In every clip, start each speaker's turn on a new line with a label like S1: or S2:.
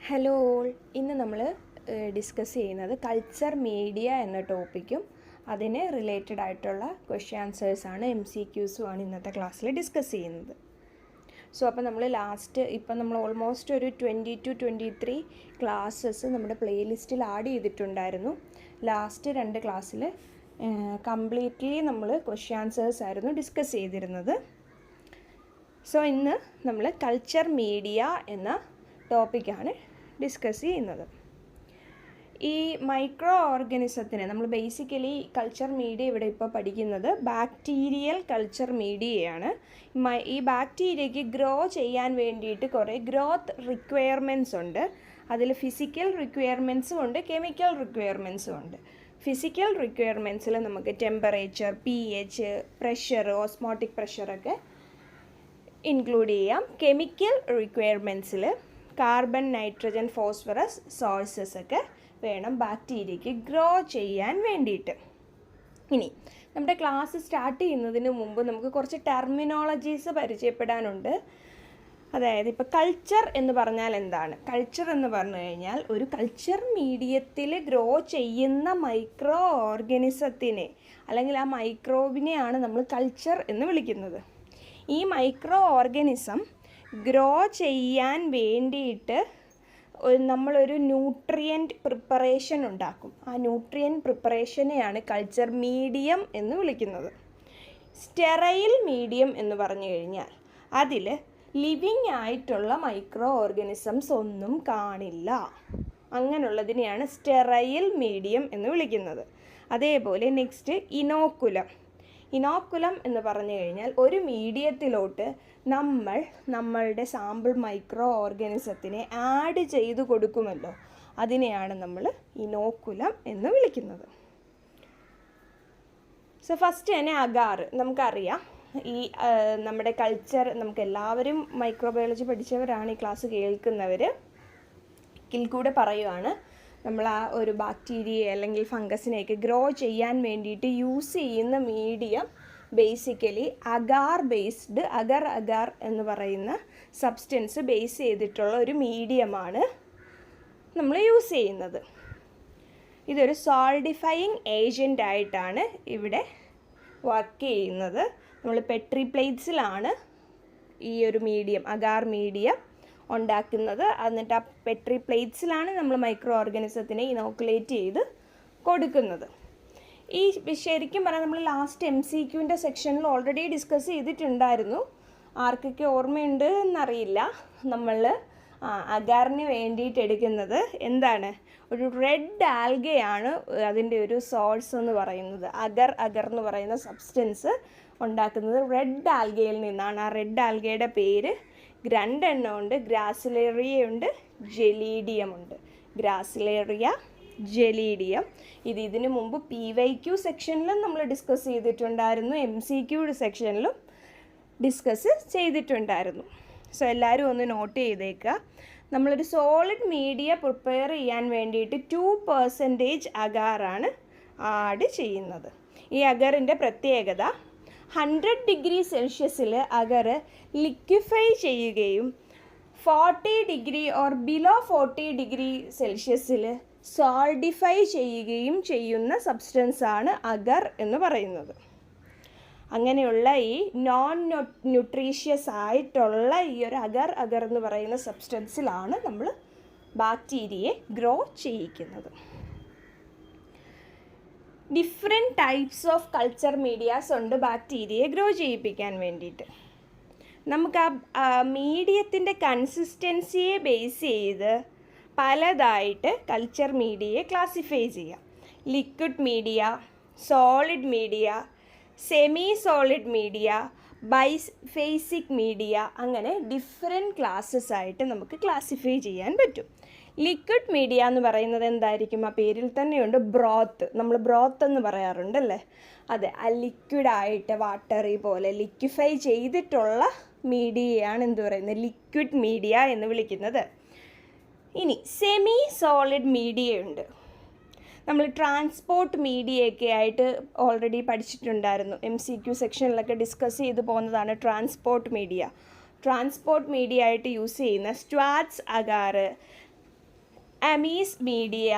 S1: Hello all, ഇന്ന് നമ്മൾ discuss ചെയ്യുന്നത് കൾച്ചർ മീഡിയ എന്ന ടോപ്പിക്കും അതിന് റിലേറ്റഡ് ആയിട്ടുള്ള ക്വസ്റ്റ്യൻ ആൻസേഴ്സാണ് MCQസുമാണ് ഇന്നത്തെ ക്ലാസ്സിൽ ഡിസ്കസ് ചെയ്യുന്നത്. അപ്പോൾ നമ്മൾ ഓൾമോസ്റ്റ് ഒരു 20 to 23 ക്ലാസ്സസ് നമ്മുടെ പ്ലേലിസ്റ്റിൽ ആഡ് ചെയ്തിട്ടുണ്ടായിരുന്നു. ലാസ്റ്റ് 2 ക്ലാസ്സിൽ കംപ്ലീറ്റ്ലി നമ്മൾ ക്വസ്റ്റ്യൻ ആൻസേഴ്സ് ആയിരുന്നു ഡിസ്കസ് ചെയ്തിരുന്നത്. ഇന്ന് നമ്മൾ കൾച്ചർ മീഡിയ എന്ന ടോപ്പിക്കാണ് ഡിസ്കസ് ചെയ്യുന്നത്. ഈ മൈക്രോ ഓർഗാനിസത്തിനെ നമ്മൾ ബേസിക്കലി കൾച്ചർ മീഡിയ ഇവിടെ ഇപ്പോൾ പഠിക്കുന്നത് ബാക്ടീരിയൽ കൾച്ചർ മീഡിയയാണ്. ഈ ബാക്ടീരിയയ്ക്ക് ഗ്രോ ചെയ്യാൻ വേണ്ടിയിട്ട് കുറേ ഗ്രോത്ത് റിക്വയർമെൻറ്റ്സ് ഉണ്ട്. അതിൽ ഫിസിക്കൽ റിക്വയർമെൻറ്റ്സും ഉണ്ട്, കെമിക്കൽ റിക്വയർമെൻറ്റ്സും ഉണ്ട്. ഫിസിക്കൽ റിക്വയർമെൻറ്റ്സിൽ നമുക്ക് ടെമ്പറേച്ചർ, pH, പ്രഷർ, ഓസ്മോട്ടിക് പ്രഷറൊക്കെ ഇൻക്ലൂഡ് ചെയ്യാം. കെമിക്കൽ റിക്വയർമെൻറ്റ്സിൽ കാർബൺ, നൈട്രജൻ, ഫോസ്ഫറസ് സോഴ്സസ് ഒക്കെ വേണം ബാക്ടീരിയയ്ക്ക് ഗ്രോ ചെയ്യാൻ വേണ്ടിയിട്ട്. ഇനി നമ്മുടെ ക്ലാസ് സ്റ്റാർട്ട് ചെയ്യുന്നതിന് മുമ്പ് നമുക്ക് കുറച്ച് ടെർമിനോളജീസ് പരിചയപ്പെടാനുണ്ട്. അതായത് ഇപ്പോൾ കൾച്ചർ എന്ന് പറഞ്ഞാൽ എന്താണ്? കൾച്ചർ എന്ന് പറഞ്ഞു കഴിഞ്ഞാൽ ഒരു കൾച്ചർ മീഡിയത്തിൽ ഗ്രോ ചെയ്യുന്ന മൈക്രോ ഓർഗാനിസത്തിനെ അല്ലെങ്കിൽ ആ മൈക്രോബിനെയാണ് നമ്മൾ കൾച്ചർ എന്ന് വിളിക്കുന്നത്. ഈ മൈക്രോ ഓർഗാനിസം ഗ്രോ ചെയ്യാൻ വേണ്ടിയിട്ട് നമ്മളൊരു ന്യൂട്രിയൻറ്റ് പ്രിപ്പറേഷൻ ഉണ്ടാക്കും. ആ ന്യൂട്രിയൻറ്റ് പ്രിപ്പറേഷനെയാണ് കൾച്ചർ മീഡിയം എന്ന് വിളിക്കുന്നത്. സ്റ്റെറൈൽ മീഡിയം എന്ന് പറഞ്ഞു കഴിഞ്ഞാൽ അതിൽ ലിവിങ് ആയിട്ടുള്ള മൈക്രോ ഓർഗാനിസംസ് ഒന്നും കാണില്ല. അങ്ങനെയുള്ളതിനെയാണ് സ്റ്റെറൈൽ മീഡിയം എന്ന് വിളിക്കുന്നത്. അതേപോലെ നെക്സ്റ്റ് ഇനോക്കുലം എന്ന് പറഞ്ഞു കഴിഞ്ഞാൽ ഒരു മീഡിയത്തിലോട്ട് നമ്മളുടെ സാമ്പിൾ മൈക്രോ ഓർഗാനിസത്തിനെ ആഡ് ചെയ്ത് കൊടുക്കുമല്ലോ, അതിനെയാണ് നമ്മൾ ഇനോക്കുലം എന്ന് വിളിക്കുന്നത്. ഫസ്റ്റ് തന്നെ അഗാർ നമുക്കറിയാം. ഈ നമ്മുടെ കൾച്ചർ നമുക്കെല്ലാവരും മൈക്രോബയോളജി പഠിച്ചവരാണ് ഈ ക്ലാസ് കേൾക്കുന്നവർ. കൂടെ പറയുവാണ്, നമ്മൾ ആ ഒരു ബാക്ടീരിയ അല്ലെങ്കിൽ ഫംഗസിനെയൊക്കെ ഗ്രോ ചെയ്യാൻ വേണ്ടിയിട്ട് യൂസ് ചെയ്യുന്ന മീഡിയം ബേസിക്കലി അഗർ എന്ന് പറയുന്ന സബ്സ്റ്റൻസ് ബേസ് ചെയ്തിട്ടുള്ള ഒരു മീഡിയമാണ് നമ്മൾ യൂസ് ചെയ്യുന്നത്. ഇതൊരു സോൾഡിഫയിങ് ഏജൻ്റ് ആയിട്ടാണ് ഇവിടെ വർക്ക് ചെയ്യുന്നത്. നമ്മൾ പെട്രി പ്ലേറ്റ്സിലാണ് ഈ ഒരു അഗാർ മീഡിയം ഉണ്ടാക്കുന്നത്. എന്നിട്ട് ആ പെട്രി പ്ലേറ്റ്സിലാണ് നമ്മൾ മൈക്രോ ഓർഗാനിസത്തിനെ ഇനോക്കുലേറ്റ് ചെയ്ത് കൊടുക്കുന്നത്. ഈ ശരിക്കും പറഞ്ഞാൽ നമ്മൾ ലാസ്റ്റ് MCQൻ്റെ സെക്ഷനിൽ ഓൾറെഡി ഡിസ്കസ് ചെയ്തിട്ടുണ്ടായിരുന്നു. ആർക്കൊക്കെ ഓർമ്മയുണ്ട് എന്നറിയില്ല. നമ്മൾ അഗാറിന് വേണ്ടിയിട്ട് എടുക്കുന്നത് എന്താണ്? ഒരു റെഡ് ആൽഗയാണ് അതിൻ്റെ ഒരു സോഴ്സ് എന്ന് പറയുന്നത്. അഗർ എന്ന് പറയുന്ന സബ്സ്റ്റൻസ് ഉണ്ടാക്കുന്നത് റെഡ് ആൽഗയിൽ നിന്നാണ്. ആ റെഡ് ആൽഗയുടെ പേര് 2 എണ്ണം ഉണ്ട്. ഗ്രാസിലേറിയ ഉണ്ട്, ജെലീഡിയം ഉണ്ട്. Gracilaria, Gelidium. ഇതിനു മുമ്പ് PYQ സെക്ഷനിലും നമ്മൾ ഡിസ്കസ് ചെയ്തിട്ടുണ്ടായിരുന്നു, MCQ സെക്ഷനിലും ഡിസ്കസ് ചെയ്തിട്ടുണ്ടായിരുന്നു. എല്ലാവരും ഒന്ന് നോട്ട് ചെയ്തേക്കുക. നമ്മളൊരു സോളിഡ് മീഡിയ പ്രിപ്പയർ ചെയ്യാൻ വേണ്ടിയിട്ട് 2% അഗാറാണ് ആഡ് ചെയ്യുന്നത്. ഈ അഗറിൻ്റെ പ്രത്യേകത 100 ഡിഗ്രി സെൽഷ്യസിൽ അഗർ ലിക്വിഫൈ ചെയ്യുകയും 40 ഡിഗ്രി ഓർ ബിലോ 40 ഡിഗ്രി സെൽഷ്യസിൽ സോൾഡിഫൈ ചെയ്യുകയും ചെയ്യുന്ന സബ്സ്റ്റൻസാണ് അഗർ എന്ന് പറയുന്നത്. അങ്ങനെയുള്ള ഈ നോൺ ന്യൂട്രീഷ്യസ് ആയിട്ടുള്ള ഈ ഒരു അഗർ എന്ന് പറയുന്ന സബ്സ്റ്റൻസിലാണ് നമ്മൾ ബാക്ടീരിയയെ ഗ്രോ ചെയ്യിക്കുന്നത്. Different types of culture medias ഉണ്ട് ബാക്ടീരിയയെ ഗ്രോ ചെയ്യിപ്പിക്കാൻ വേണ്ടിയിട്ട്. നമുക്ക് ആ മീഡിയത്തിൻ്റെ കൺസിസ്റ്റൻസിയെ ബേസ് ചെയ്ത് പലതായിട്ട് കൾച്ചർ മീഡിയയെ ക്ലാസിഫൈ ചെയ്യാം. Liquid media, solid media, semi solid media, biphasic media, അങ്ങനെ ഡിഫറെൻറ്റ് ക്ലാസ്സസ് ആയിട്ട് നമുക്ക് ക്ലാസിഫൈ ചെയ്യാൻ പറ്റും. ലിക്വിഡ് മീഡിയ എന്ന് പറയുന്നത് എന്തായിരിക്കും? ആ പേരിൽ തന്നെയുണ്ട് ബ്രോത്ത്. നമ്മൾ ബ്രോത്ത് എന്ന് പറയാറുണ്ടല്ലേ, അതെ. ആ ലിക്വിഡായിട്ട് വാട്ടറി പോലെ ലിക്വിഫൈ ചെയ്തിട്ടുള്ള മീഡിയയാണ് എന്ത് പറയുന്നത്? ലിക്വിഡ് മീഡിയ എന്ന് വിളിക്കുന്നത്. ഇനി സെമി സോളിഡ് മീഡിയ ഉണ്ട്. നമ്മൾ ട്രാൻസ്പോർട്ട് മീഡിയയൊക്കെ ആയിട്ട് ഓൾറെഡി പഠിച്ചിട്ടുണ്ടായിരുന്നു. MCQ സെക്ഷനിലൊക്കെ ഡിസ്കസ് ചെയ്ത് പോകുന്നതാണ് ട്രാൻസ്പോർട്ട് മീഡിയ. ട്രാൻസ്പോർട്ട് മീഡിയ ആയിട്ട് യൂസ് ചെയ്യുന്ന സ്ക്വാറ്റ്സ് അഗാർ, അമീസ് മീഡിയ,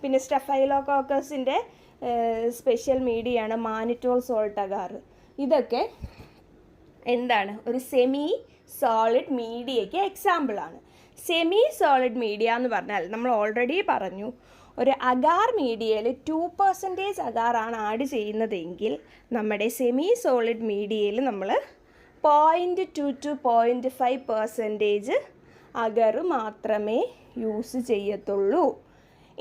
S1: പിന്നെ സ്റ്റഫൈലോകോക്കസിൻ്റെ സ്പെഷ്യൽ മീഡിയയാണ് മാനിറ്റോൾ സോൾട്ട് അഗാർ. ഇതൊക്കെ എന്താണ്, ഒരു സെമി സോളിഡ് മീഡിയയ്ക്ക് എക്സാമ്പിളാണ്. സെമി സോളിഡ് മീഡിയ എന്ന് പറഞ്ഞാൽ നമ്മൾ ഓൾറെഡി പറഞ്ഞു, ഒരു അഗാർ മീഡിയയിൽ 2% അഗാറാണ് ആഡ് ചെയ്യുന്നതെങ്കിൽ നമ്മുടെ സെമി സോളിഡ് മീഡിയയിൽ നമ്മൾ 0.2 to 0.5% അഗർ മാത്രമേ യൂസ് ചെയ്യത്തുള്ളൂ.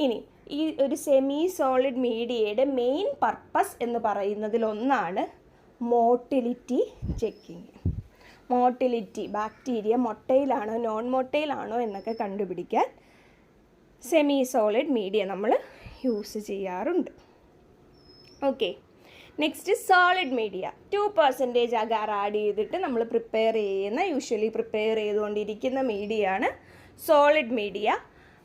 S1: ഇനി ഈ ഒരു സെമി സോളിഡ് മീഡിയയുടെ മെയിൻ പർപ്പസ് എന്ന് പറയുന്നതിലൊന്നാണ് മോട്ടിലിറ്റി ചെക്കിങ്. മോട്ടിലിറ്റി, ബാക്ടീരിയ മൊട്ടയിലാണോ നോൺ മൊട്ടയിലാണോ എന്നൊക്കെ കണ്ടുപിടിക്കാൻ സെമി സോളിഡ് മീഡിയ നമ്മൾ യൂസ് ചെയ്യാറുണ്ട്. Okay, next solid media. 2% agar add ചെയ്തിട്ട് നമ്മൾ യൂഷ്വലി പ്രിപ്പയർ ചെയ്തുകൊണ്ടിരിക്കുന്ന മീഡിയയാണ് സോളിഡ് മീഡിയ.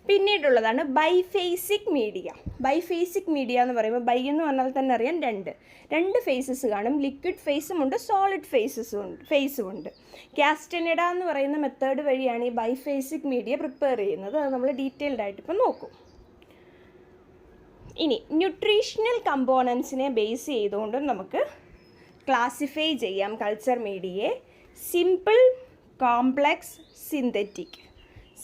S1: പിന്നീടുള്ളതാണ് ബൈഫേസിക് മീഡിയ. ബൈഫേസിക് മീഡിയ എന്ന് പറയുമ്പോൾ ബൈ എന്ന് പറഞ്ഞാൽ തന്നെ അറിയാം രണ്ട് ഫേസസ് കാണും. ലിക്വിഡ് ഫേസും ഉണ്ട്, സോളിഡ് ഫേസും ഉണ്ട്. കാസ്റ്റനഡ എന്ന് പറയുന്ന മെത്തേഡ് വഴിയാണ് ഈ ബൈഫേസിക് മീഡിയ പ്രിപ്പയർ ചെയ്യുന്നത്. അത് നമ്മൾ ഡീറ്റെയിൽഡ് ആയിട്ട് ഇപ്പം നോക്കും. ഇനി ന്യൂട്രീഷണൽ കമ്പോണൻസിനെ ബേസ് ചെയ്തുകൊണ്ട് നമുക്ക് ക്ലാസിഫൈ ചെയ്യാം കൾച്ചർ മീഡിയയെ. Simple, complex, synthetic.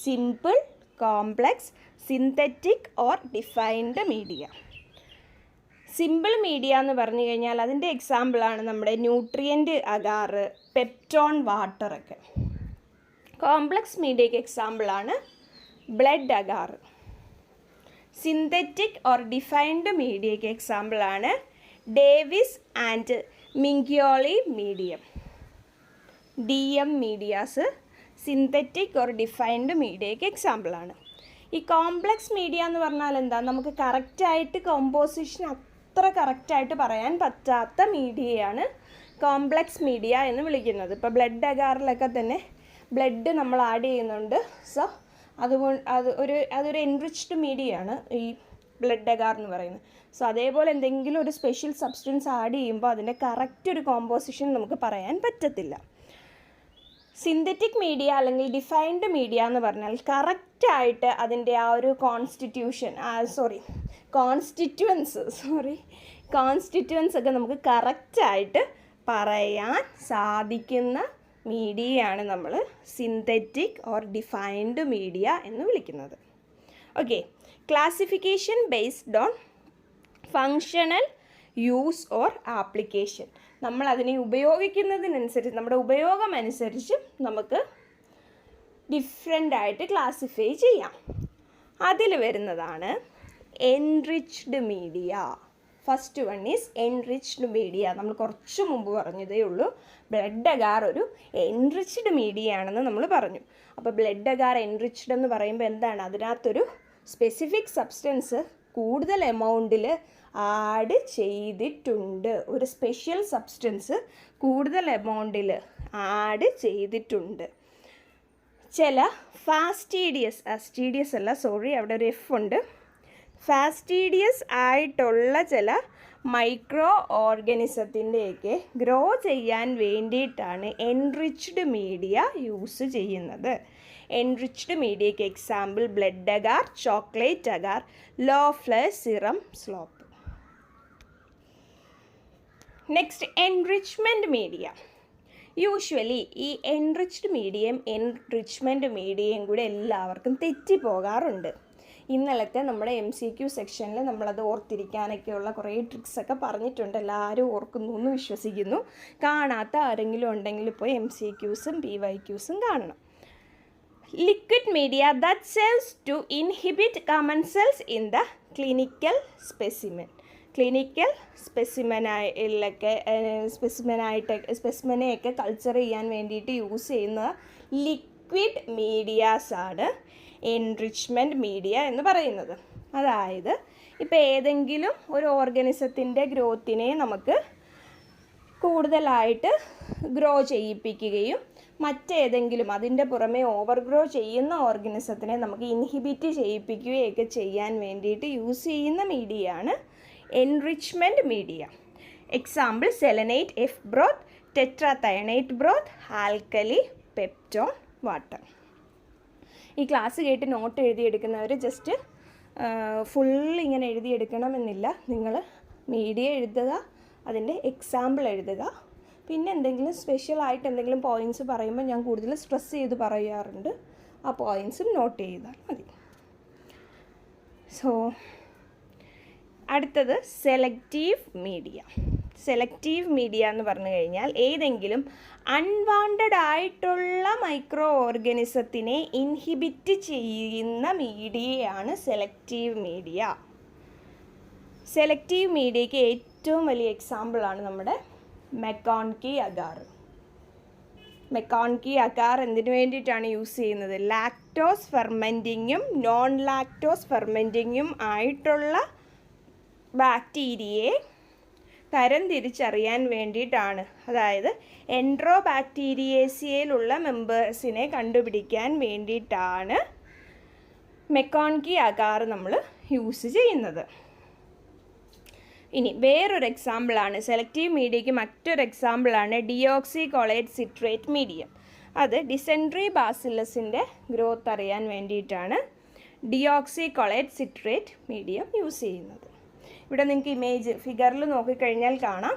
S1: Simple, complex, synthetic or defined media. Simple media എന്ന് പറഞ്ഞു കഴിഞ്ഞാൽ അതിൻ്റെ എക്സാമ്പിളാണ് നമ്മുടെ ന്യൂട്രിയൻ്റ് അഗാർ, പെപ്റ്റോൺ വാട്ടറൊക്കെ. കോംപ്ലെക്സ് മീഡിയയ്ക്ക് എക്സാമ്പിളാണ് blood agar. Synthetic or defined മീഡിയയ്ക്ക് എക്സാമ്പിളാണ് Davis and Mingioli medium. DM medias synthetic or defined മീഡിയയ്ക്ക് എക്സാമ്പിളാണ്. ഈ കോംപ്ലെക്സ് മീഡിയ എന്ന് പറഞ്ഞാൽ എന്താ, നമുക്ക് കറക്റ്റായിട്ട് കോമ്പോസിഷൻ അത്ര കറക്റ്റായിട്ട് പറയാൻ പറ്റാത്ത മീഡിയയാണ് കോംപ്ലെക്സ് മീഡിയ എന്ന് വിളിക്കുന്നത്. ഇപ്പോൾ ബ്ലഡ് അഗാറിലൊക്കെ തന്നെ ബ്ലഡ് നമ്മൾ ആഡ് ചെയ്യുന്നുണ്ട്. സോ അതൊരു എൻറിച്ച്ഡ് മീഡിയയാണ് ഈ ബ്ലഡ് അഗാർ എന്ന് പറയുന്നത്. സോ അതേപോലെ എന്തെങ്കിലും ഒരു സ്പെഷ്യൽ സബ്സ്റ്റൻസ് ആഡ് ചെയ്യുമ്പോൾ അതിൻ്റെ കറക്റ്റ് ഒരു കോമ്പോസിഷൻ നമുക്ക് പറയാൻ പറ്റത്തില്ല. സിന്തറ്റിക് മീഡിയ അല്ലെങ്കിൽ ഡിഫൈൻഡ് മീഡിയ എന്ന് പറഞ്ഞാൽ കറക്റ്റായിട്ട് അതിൻ്റെ ആ ഒരു കോൺസ്റ്റിറ്റ്യുവൻസ് ഒക്കെ നമുക്ക് കറക്റ്റായിട്ട് പറയാൻ സാധിക്കുന്ന മീഡിയയാണ് നമ്മൾ സിന്തറ്റിക് ഓർ ഡിഫൈൻഡ് മീഡിയ എന്ന് വിളിക്കുന്നത്. Okay, classification based on functional use or application. നമ്മൾ അതിനെ ഉപയോഗിക്കുന്നതിനനുസരിച്ച്, നമ്മുടെ ഉപയോഗം അനുസരിച്ച് നമുക്ക് ഡിഫറെൻ്റായിട്ട് ക്ലാസിഫൈ ചെയ്യാം. അതിൽ വരുന്നതാണ് enriched media. First one is enriched media. നമ്മൾ കുറച്ച് മുമ്പ് പറഞ്ഞതേ ഉള്ളൂ ബ്ലഡ് അഗാർ ഒരു എൻറിച്ച്ഡ് മീഡിയ ആണെന്ന് നമ്മൾ പറഞ്ഞു. അപ്പോൾ ബ്ലഡ് അഗാർ എൻറിച്ച്ഡ് എന്ന് പറയുമ്പോൾ എന്താണ്, അതിനകത്തൊരു സ്പെസിഫിക് സബ്സ്റ്റൻസ് കൂടുതൽ എമൗണ്ടിൽ ആഡ് ചെയ്തിട്ടുണ്ട്. ഒരു സ്പെഷ്യൽ സബ്സ്റ്റൻസ് കൂടുതൽ എമൗണ്ടിൽ ആഡ് ചെയ്തിട്ടുണ്ട്. ചില അവിടെ ഒരു F ഉണ്ട്. ഫാസ്റ്റീഡിയസ് ആയിട്ടുള്ള ചില മൈക്രോ ഓർഗാനിസത്തിൻ്റെയൊക്കെ ഗ്രോ ചെയ്യാൻ വേണ്ടിയിട്ടാണ് എൻറിച്ച്ഡ് മീഡിയ യൂസ് ചെയ്യുന്നത്. എൻറിച്ച്ഡ് മീഡിയയ്ക്ക് example blood agar, chocolate agar, Loeffler serum slope. Next enrichment media. Usually ഈ എൻറിച്ച്ഡ് എൻറിച്ച്മെൻറ്റ് മീഡിയയും കൂടെ എല്ലാവർക്കും തെറ്റിപ്പോകാറുണ്ട്. ഇന്നലത്തെ നമ്മുടെ MCQ സെക്ഷനിൽ നമ്മളത് ഓർത്തിരിക്കാനൊക്കെയുള്ള കുറേ ട്രിക്സൊക്കെ പറഞ്ഞിട്ടുണ്ട്. എല്ലാവരും ഓർക്കുന്നു എന്ന് വിശ്വസിക്കുന്നു. കാണാത്ത ആരെങ്കിലും ഉണ്ടെങ്കിൽ പോയി MCQസും PYQസും കാണണം. Liquid media that serves to inhibit common cells in the clinical specimen. Clinical സ്പെസിമെനെയൊക്കെ കൾച്ചർ ചെയ്യാൻ വേണ്ടിയിട്ട് യൂസ് ചെയ്യുന്ന ലിക്വിഡ് മീഡിയാസാണ് എൻറിച്ച്മെൻറ്റ് മീഡിയ എന്ന് പറയുന്നത്. അതായത് ഇപ്പോൾ ഏതെങ്കിലും ഒരു ഓർഗാനിസത്തിൻ്റെ ഗ്രോത്തിനെ നമുക്ക് കൂടുതലായിട്ട് ഗ്രോ ചെയ്യിപ്പിക്കുകയും മറ്റേതെങ്കിലും അതിൻ്റെ പുറമെ ഓവർഗ്രോ ചെയ്യുന്ന ഓർഗാനിസത്തിനെ നമുക്ക് ഇൻഹിബിറ്റ് ചെയ്യിപ്പിക്കുകയൊക്കെ ചെയ്യാൻ വേണ്ടിയിട്ട് യൂസ് ചെയ്യുന്ന മീഡിയയാണ് enrichment media. Example selenite F broth, tetrathionate broth, alkali, peptone water. ഈ ക്ലാസ് കേട്ട് നോട്ട് എഴുതിയെടുക്കുന്നവർ ജസ്റ്റ് ഫുൾ ഇങ്ങനെ എഴുതിയെടുക്കണമെന്നില്ല. നിങ്ങൾ മീഡിയ എഴുതുക, അതിൻ്റെ എക്സാമ്പിൾ എഴുതുക. പിന്നെ എന്തെങ്കിലും സ്പെഷ്യലായിട്ട് എന്തെങ്കിലും പോയിൻറ്റ്സ് പറയുമ്പോൾ ഞാൻ കൂടുതൽ സ്ട്രെസ് ചെയ്ത് പറയാറുണ്ട്. ആ പോയിൻറ്റ്സും നോട്ട് ചെയ്താൽ മതി. സോ അടുത്തത് സെലക്റ്റീവ് മീഡിയ. സെലക്റ്റീവ് മീഡിയ എന്ന് പറഞ്ഞു കഴിഞ്ഞാൽ ഏതെങ്കിലും അൺവാണ്ടഡ് ആയിട്ടുള്ള മൈക്രോ ഓർഗാനിസത്തിനെ ഇൻഹിബിറ്റ് ചെയ്യുന്ന മീഡിയയാണ് സെലക്റ്റീവ് മീഡിയ. സെലക്റ്റീവ് മീഡിയയ്ക്ക് ഏറ്റവും വലിയ എക്സാമ്പിളാണ് നമ്മുടെ മെക്കോൺകി അഗാർ. മെക്കോൺകി അഗാർ എന്തിനു വേണ്ടിയിട്ടാണ് യൂസ് ചെയ്യുന്നത്? ലാക്ടോസ് ഫെർമെൻറ്റിങ്ങും നോൺ ലാക്ടോസ് ഫെർമെൻറ്റിങ്ങും ആയിട്ടുള്ള ബാക്ടീരിയയെ തരം തിരിച്ചറിയാൻ വേണ്ടിയിട്ടാണ്. അതായത് എൻട്രോ ബാക്ടീരിയേസിയയിലുള്ള മെമ്പേഴ്സിനെ കണ്ടുപിടിക്കാൻ വേണ്ടിയിട്ടാണ് മെക്കോൺകി അഗാർ നമ്മൾ യൂസ് ചെയ്യുന്നത്. ഇനി വേറൊരു എക്സാമ്പിളാണ് സെലക്റ്റീവ് മീഡിയയ്ക്ക് മറ്റൊരു എക്സാമ്പിളാണ് ഡിയോക്സികോളേറ്റ് സിട്രേറ്റ് മീഡിയം. അത് ഡിസെൻട്രി ബാസിലസിൻ്റെ ഗ്രോത്ത് അറിയാൻ വേണ്ടിയിട്ടാണ് ഡിയോക്സികോളേറ്റ് സിട്രേറ്റ് മീഡിയം യൂസ് ചെയ്യുന്നത്. ഇവിടെ നിങ്ങൾക്ക് ഇമേജ് ഫിഗറിൽ നോക്കിക്കഴിഞ്ഞാൽ കാണാം,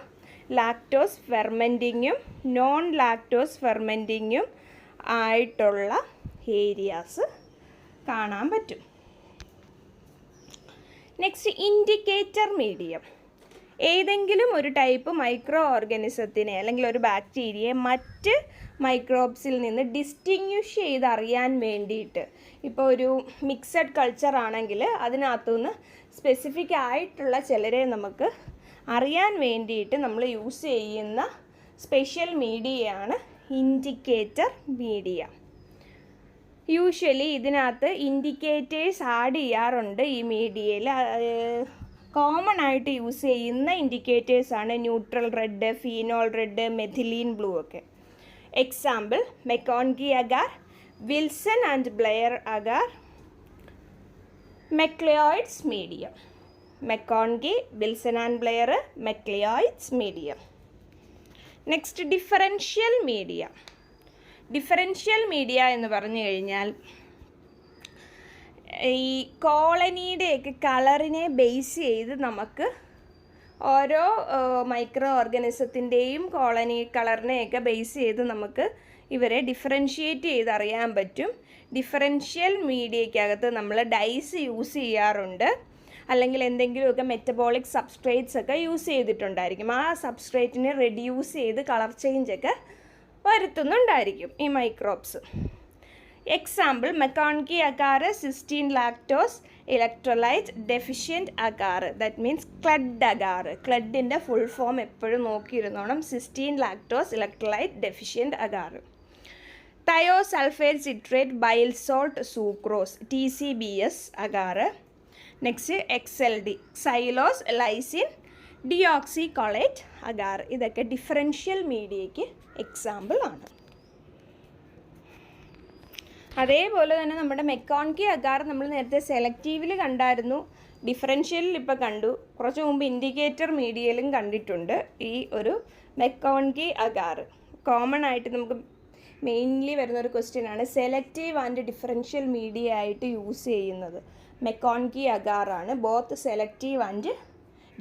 S1: ലാക്ടോസ് ഫെർമെൻറ്റിങ്ങും നോൺ ലാക്ടോസ് ഫെർമെൻറ്റിങ്ങും ആയിട്ടുള്ള ഏരിയാസ് കാണാൻ പറ്റും. Next indicator medium. ഏതെങ്കിലും ഒരു ടൈപ്പ് മൈക്രോ ഓർഗാനിസത്തിനെ അല്ലെങ്കിൽ ഒരു ബാക്ടീരിയയെ മറ്റ് മൈക്രോബ്സിൽ നിന്ന് ഡിസ്റ്റിങ്വിഷ് ചെയ്തറിയാൻ വേണ്ടിയിട്ട്, ഇപ്പോൾ ഒരു മിക്സഡ് കൾച്ചർ ആണെങ്കിൽ അതിനകത്തുനിന്ന് സ്പെസിഫിക് ആയിട്ടുള്ള ചിലരെ നമുക്ക് അറിയാൻ വേണ്ടിയിട്ട് നമ്മൾ യൂസ് ചെയ്യുന്ന സ്പെഷ്യൽ മീഡിയയാണ് ഇൻഡിക്കേറ്റർ മീഡിയ. യൂഷ്വലി ഇതിനകത്ത് ഇൻഡിക്കേറ്റേഴ്സ് ആഡ് ചെയ്യാറുണ്ട് ഈ മീഡിയയിൽ. കോമൺ ആയിട്ട് യൂസ് ചെയ്യുന്ന ഇൻഡിക്കേറ്റേഴ്സാണ് neutral red, phenol red, methylene blue ഒക്കെ. Example MacConkey agar, Wilson and Blair agar, McLeod's medium. MacConkey, Wilson and Blair, McLeod's medium. Next differential media. Differential media എന്ന് പറഞ്ഞു കഴിഞ്ഞാൽ ഈ കോളനിയുടെയൊക്കെ കളറിനെ ബേസ് ചെയ്ത് നമുക്ക് ഓരോ മൈക്രോ ഓർഗാനിസത്തിൻ്റെയും കോളനി കളറിനെയൊക്കെ ബേസ് ചെയ്ത് നമുക്ക് ഇവരെ ഡിഫറൻഷ്യേറ്റ് ചെയ്തറിയാൻ പറ്റും. ഡിഫറൻഷ്യൽ മീഡിയയ്ക്കകത്ത് നമ്മൾ ഡൈസ് യൂസ് ചെയ്യാറുണ്ട്, അല്ലെങ്കിൽ എന്തെങ്കിലുമൊക്കെ മെറ്റബോളിക് സബ്സ്ട്രേറ്റ്സ് ഒക്കെ യൂസ് ചെയ്തിട്ടുണ്ടായിരിക്കും. ആ സബ്സ്ട്രേറ്റിനെ റെഡ്യൂസ് ചെയ്ത് കളർ ചേഞ്ചൊക്കെ വരുത്തുന്നുണ്ടായിരിക്കും ഈ microbes. Example MacConkey agar, cystine lactose electrolyte deficient agar, that means CLED agar. ക്ലഡിൻ്റെ ഫുൾ ഫോം എപ്പോഴും നോക്കിയിരുന്നോണം, cystine lactose electrolyte deficient agar. Thiosulphate citrate bile salt sucrose, TCBS agar. Next XLD xylose lysine deoxycholate agar. ഇതൊക്കെ differential മീഡിയയ്ക്ക് example ആണ്. അതേപോലെ തന്നെ നമ്മുടെ മെക്കോൺകി agar നമ്മൾ നേരത്തെ സെലക്റ്റീവിൽ കണ്ടായിരുന്നു, ഡിഫറൻഷ്യലിൽ ഇപ്പോൾ കണ്ടു, കുറച്ച് മുമ്പ് ഇൻഡിക്കേറ്റർ മീഡിയയിലും കണ്ടിട്ടുണ്ട്. ഈ ഒരു മെക്കോൺകി അഗാർ കോമൺ ആയിട്ട് നമുക്ക് മെയിൻലി വരുന്നൊരു ക്വസ്റ്റ്യൻ ആണ്, സെലക്റ്റീവ് ആൻഡ് ഡിഫറൻഷ്യൽ മീഡിയ ആയിട്ട് യൂസ് ചെയ്യുന്നത് മെക്കോൺകി അഗാറാണ്, both selective and